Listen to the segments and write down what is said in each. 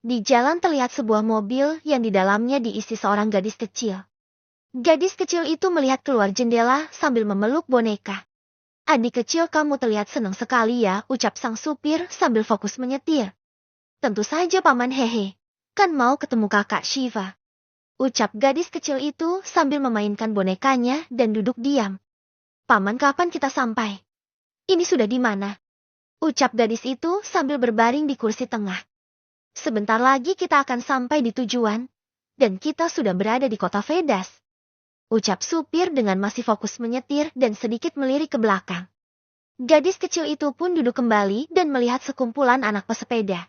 Di jalan terlihat sebuah mobil yang di dalamnya diisi seorang gadis kecil. Gadis kecil itu melihat keluar jendela sambil memeluk boneka. Adik kecil, kamu terlihat senang sekali ya, ucap sang supir sambil fokus menyetir. Tentu saja paman, hehe. Kan mau ketemu kakak Shiva. Ucap gadis kecil itu sambil memainkan bonekanya dan duduk diam. Paman, kapan kita sampai? Ini sudah di mana? Ucap gadis itu sambil berbaring di kursi tengah. Sebentar lagi kita akan sampai di tujuan, dan kita sudah berada di kota Vedas. Ucap supir dengan masih fokus menyetir dan sedikit melirik ke belakang. Gadis kecil itu pun duduk kembali dan melihat sekumpulan anak pesepeda.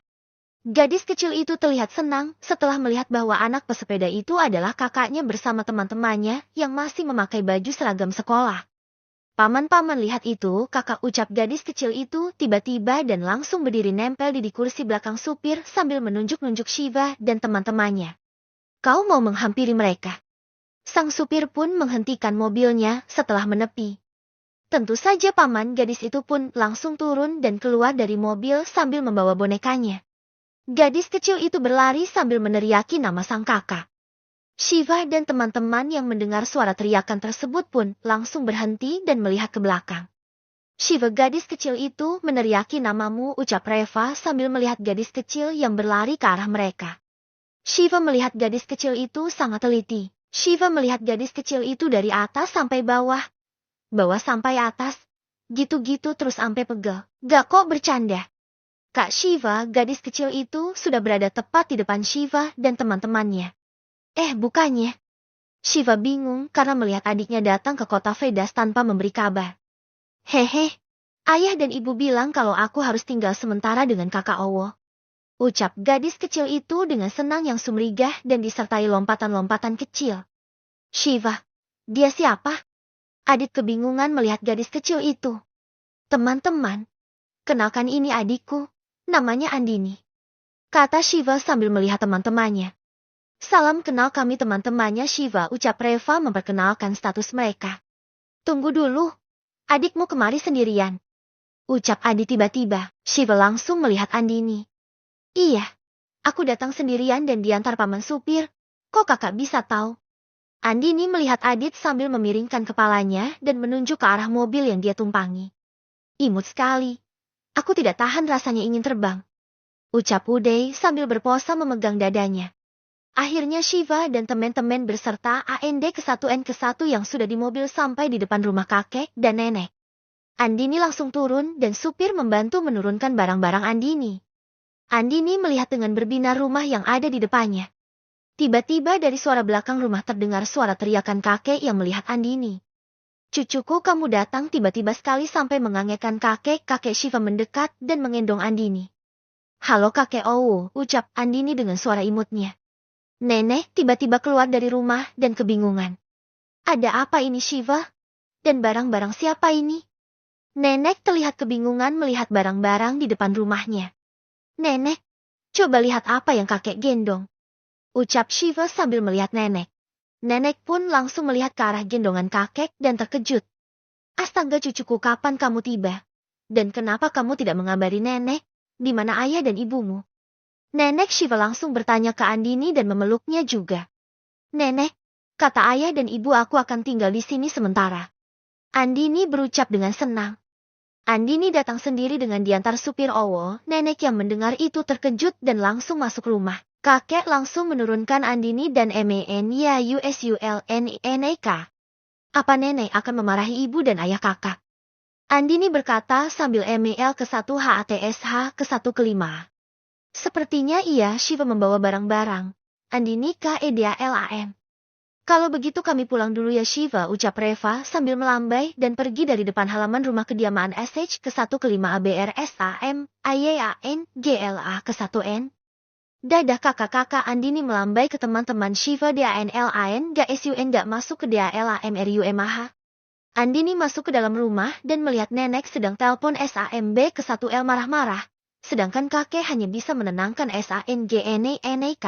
Gadis kecil itu terlihat senang setelah melihat bahwa anak pesepeda itu adalah kakaknya bersama teman-temannya yang masih memakai baju seragam sekolah. Paman-paman, lihat itu, kakak, ucap gadis kecil itu tiba-tiba dan langsung berdiri nempel di kursi belakang supir sambil menunjuk-nunjuk Shiva dan teman-temannya. Kau mau menghampiri mereka? Sang supir pun menghentikan mobilnya setelah menepi. Tentu saja paman, gadis itu pun langsung turun dan keluar dari mobil sambil membawa bonekanya. Gadis kecil itu berlari sambil meneriaki nama sang kakak. Shiva dan teman-teman yang mendengar suara teriakan tersebut pun langsung berhenti dan melihat ke belakang. Shiva, gadis kecil itu meneriaki namamu, ucap Reva sambil melihat gadis kecil yang berlari ke arah mereka. Shiva melihat gadis kecil itu sangat teliti. Shiva melihat gadis kecil itu dari atas sampai bawah. Bawah sampai atas. Gitu-gitu terus sampai pegel. Gak kok bercanda. Kak Shiva, gadis kecil itu sudah berada tepat di depan Shiva dan teman-temannya. Bukannya. Shiva bingung karena melihat adiknya datang ke kota Vedas tanpa memberi kabar. Hehe, ayah dan ibu bilang kalau aku harus tinggal sementara dengan kakak Owo. Ucap gadis kecil itu dengan senang yang sumringah dan disertai lompatan-lompatan kecil. Shiva, dia siapa? Adit kebingungan melihat gadis kecil itu. Teman-teman, kenalkan, ini adikku, namanya Andini. Kata Shiva sambil melihat teman-temannya. Salam kenal, kami teman-temannya Shiva, ucap Reva memperkenalkan status mereka. Tunggu dulu, adikmu kemari sendirian. Ucap Adi tiba-tiba. Shiva langsung melihat Andini. Iya, aku datang sendirian dan diantar paman supir. Kok kakak bisa tahu? Andini melihat Adit sambil memiringkan kepalanya dan menunjuk ke arah mobil yang dia tumpangi. Imut sekali. Aku tidak tahan rasanya ingin terbang. Ucap Uday sambil berpose memegang dadanya. Akhirnya Shiva dan teman-teman berserta AND-ke-1N-ke-1 yang sudah di mobil sampai di depan rumah kakek dan nenek. Andini langsung turun dan supir membantu menurunkan barang-barang Andini. Andini melihat dengan berbinar rumah yang ada di depannya. Tiba-tiba dari suara belakang rumah terdengar suara teriakan kakek yang melihat Andini. Cucuku, kamu datang tiba-tiba sekali sampai mengagetkan kakek. Kakek Shiva mendekat dan mengendong Andini. Halo kakek Owo, ucap Andini dengan suara imutnya. Nenek tiba-tiba keluar dari rumah dan kebingungan. Ada apa ini Shiva? Dan barang-barang siapa ini? Nenek terlihat kebingungan melihat barang-barang di depan rumahnya. Nenek, coba lihat apa yang kakek gendong. Ucap Shiva sambil melihat nenek. Nenek pun langsung melihat ke arah gendongan kakek dan terkejut. Astaga cucuku, kapan kamu tiba? Dan kenapa kamu tidak mengabari nenek? Di mana ayah dan ibumu? Nenek Shiva langsung bertanya ke Andini dan memeluknya juga. Nenek, kata ayah dan ibu aku akan tinggal di sini sementara. Andini berucap dengan senang. Andini datang sendiri dengan diantar supir Owo. Nenek yang mendengar itu terkejut dan langsung masuk rumah. Kakek langsung menurunkan Andini dan MENYUSULNENEK. Apa nenek akan memarahi ibu dan ayah kakak? Andini berkata sambil MEL-ke-1HATSH ke-1 ke-5. Sepertinya iya, Shiva membawa barang-barang. Andini KEDALAM. Kalau begitu kami pulang dulu ya Shiva, ucap Reva sambil melambai dan pergi dari depan halaman rumah kediaman SH ke-1 ke-5 ABRSAM AYAN GLA ke-1N. Dadah kakak-kakak, Andini melambai ke teman-teman Shiva. DANLAN GSUN gak masuk ke DALAMRUMAH. Andini masuk ke dalam rumah dan melihat nenek sedang telepon SAMB ke-1L marah-marah. Sedangkan kakek hanya bisa menenangkan SANGNENK.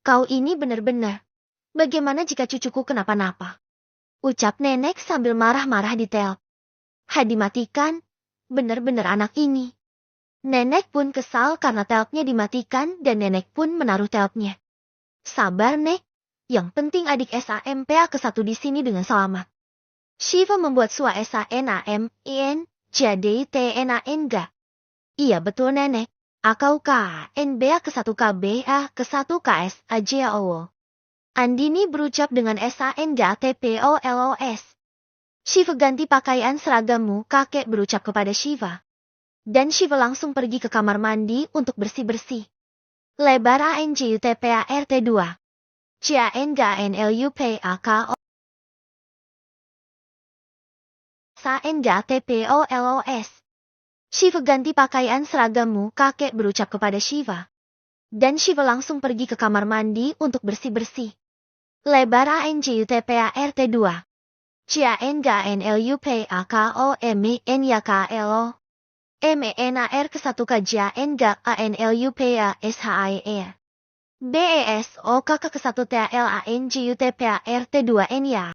Kau ini benar-benar. Bagaimana jika cucuku kenapa-napa? Ucap nenek sambil marah-marah di tel. Dimatikan. Benar-benar anak ini. Nenek pun kesal karena telpnya dimatikan dan nenek pun menaruh telpnya. Sabar, Nek. Yang penting adik SAMPA ke-1 di sini dengan selamat. Shiva membuat sua SANAMIN, jadi TNAN ga? Iya betul, Nenek. Akau KNBA ke-1 KBA ke-1 KS AJAO. Andini berucap dengan SANGATPOLOS. Shiva ganti pakaian seragammu, kakek berucap kepada Shiva. Dan Shiva langsung pergi ke kamar mandi untuk bersih-bersih. Lebar ANJUTPART 2. CANGANLUPAKO. SANGATPOLOS. Shiva ganti pakaian seragammu, kakek berucap kepada Shiva. Dan Shiva langsung pergi ke kamar mandi untuk bersih-bersih. Lebar ANJUTPART 2. CANGANLUPAKO MENYAKLO. MENAR ke-1 KJANGA ANLUPASHIE. BESOKK ke-1 TLANJUTPART 2 NY.